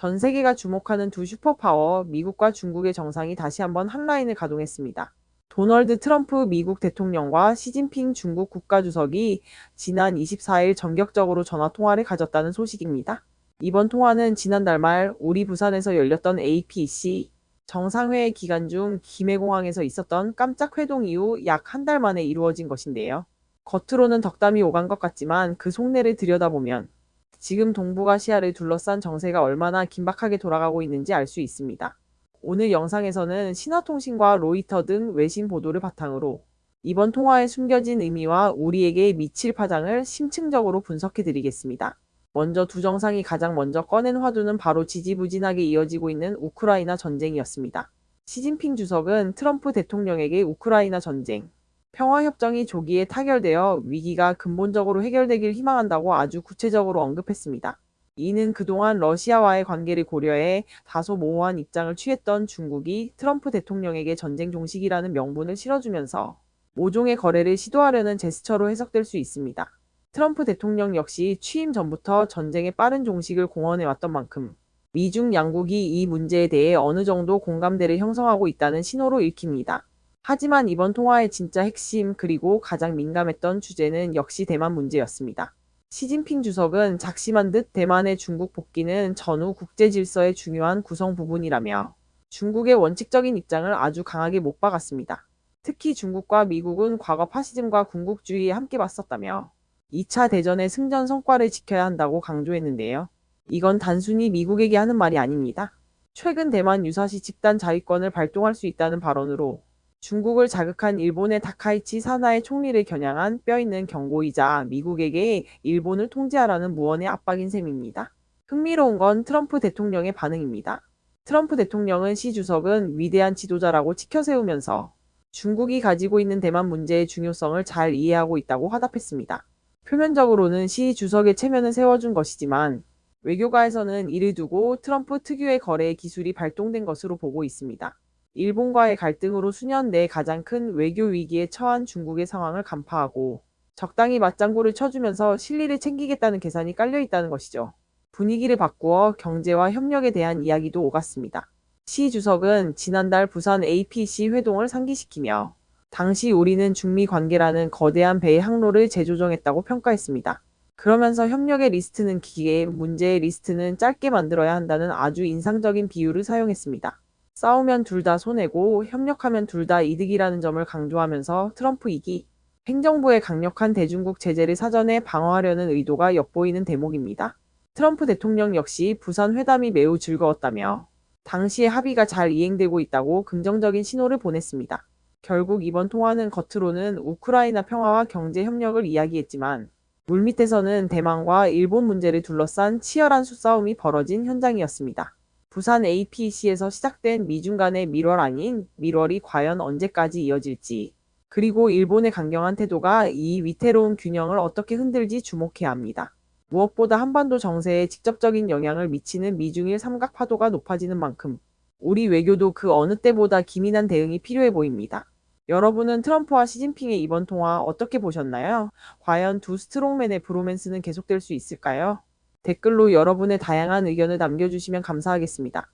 전 세계가 주목하는 두 슈퍼파워, 미국과 중국의 정상이 다시 한번 핫라인을 가동했습니다. 도널드 트럼프 미국 대통령과 시진핑 중국 국가주석이 지난 24일 전격적으로 전화통화를 가졌다는 소식입니다. 이번 통화는 지난달 말 우리 부산에서 열렸던 APC 정상회의 기간 중 김해공항에서 있었던 깜짝 회동 이후 약 한 달 만에 이루어진 것인데요. 겉으로는 덕담이 오간 것 같지만 그 속내를 들여다보면 지금 동북아시아를 둘러싼 정세가 얼마나 긴박하게 돌아가고 있는지 알 수 있습니다. 오늘 영상에서는 신화통신과 로이터 등 외신 보도를 바탕으로 이번 통화에 숨겨진 의미와 우리에게 미칠 파장을 심층적으로 분석해 드리겠습니다. 먼저 두 정상이 가장 먼저 꺼낸 화두는 바로 지지부진하게 이어지고 있는 우크라이나 전쟁이었습니다. 시진핑 주석은 트럼프 대통령에게 우크라이나 전쟁, 평화협정이 조기에 타결되어 위기가 근본적으로 해결되길 희망한다고 아주 구체적으로 언급했습니다. 이는 그동안 러시아와의 관계를 고려해 다소 모호한 입장을 취했던 중국이 트럼프 대통령에게 전쟁 종식이라는 명분을 실어주면서 모종의 거래를 시도하려는 제스처로 해석될 수 있습니다. 트럼프 대통령 역시 취임 전부터 전쟁의 빠른 종식을 공언해왔던 만큼 미중 양국이 이 문제에 대해 어느 정도 공감대를 형성하고 있다는 신호로 읽힙니다. 하지만 이번 통화의 진짜 핵심 그리고 가장 민감했던 주제는 역시 대만 문제였습니다. 시진핑 주석은 작심한 듯 대만의 중국 복귀는 전후 국제 질서의 중요한 구성 부분이라며 중국의 원칙적인 입장을 아주 강하게 못 박았습니다. 특히 중국과 미국은 과거 파시즘과 군국주의에 함께 맞섰다며 2차 대전의 승전 성과를 지켜야 한다고 강조했는데요. 이건 단순히 미국에게 하는 말이 아닙니다. 최근 대만 유사시 집단 자위권을 발동할 수 있다는 발언으로 중국을 자극한 일본의 다카이치 사나이 총리를 겨냥한 뼈있는 경고이자 미국에게 일본을 통제하라는 무언의 압박인 셈입니다. 흥미로운 건 트럼프 대통령의 반응입니다. 트럼프 대통령은 시 주석은 위대한 지도자라고 치켜세우면서 중국이 가지고 있는 대만 문제의 중요성을 잘 이해하고 있다고 화답했습니다. 표면적으로는 시 주석의 체면을 세워준 것이지만 외교가에서는 이를 두고 트럼프 특유의 거래 기술이 발동된 것으로 보고 있습니다. 일본과의 갈등으로 수년 내 가장 큰 외교 위기에 처한 중국의 상황을 간파하고 적당히 맞장구를 쳐주면서 실리를 챙기겠다는 계산이 깔려 있다는 것이죠. 분위기를 바꾸어 경제와 협력에 대한 이야기도 오갔습니다. 시 주석은 지난달 부산 APC 회동을 상기시키며 당시 우리는 중미 관계라는 거대한 배의 항로를 재조정했다고 평가했습니다. 그러면서 협력의 리스트는 길게, 문제의 리스트는 짧게 만들어야 한다는 아주 인상적인 비유를 사용했습니다. 싸우면 둘 다 손해고 협력하면 둘 다 이득이라는 점을 강조하면서 트럼프 2기 행정부의 강력한 대중국 제재를 사전에 방어하려는 의도가 엿보이는 대목입니다. 트럼프 대통령 역시 부산 회담이 매우 즐거웠다며 당시의 합의가 잘 이행되고 있다고 긍정적인 신호를 보냈습니다. 결국 이번 통화는 겉으로는 우크라이나 평화와 경제 협력을 이야기했지만 물밑에서는 대만과 일본 문제를 둘러싼 치열한 수싸움이 벌어진 현장이었습니다. 부산 APC에서 시작된 미중 간의 밀월 아닌 밀월이 과연 언제까지 이어질지, 그리고 일본의 강경한 태도가 이 위태로운 균형을 어떻게 흔들지 주목해야 합니다. 무엇보다 한반도 정세에 직접적인 영향을 미치는 미중일 삼각파도가 높아지는 만큼 우리 외교도 그 어느 때보다 기민한 대응이 필요해 보입니다. 여러분은 트럼프와 시진핑의 이번 통화 어떻게 보셨나요? 과연 두 스트롱맨의 브로맨스는 계속될 수 있을까요? 댓글로 여러분의 다양한 의견을 남겨주시면 감사하겠습니다.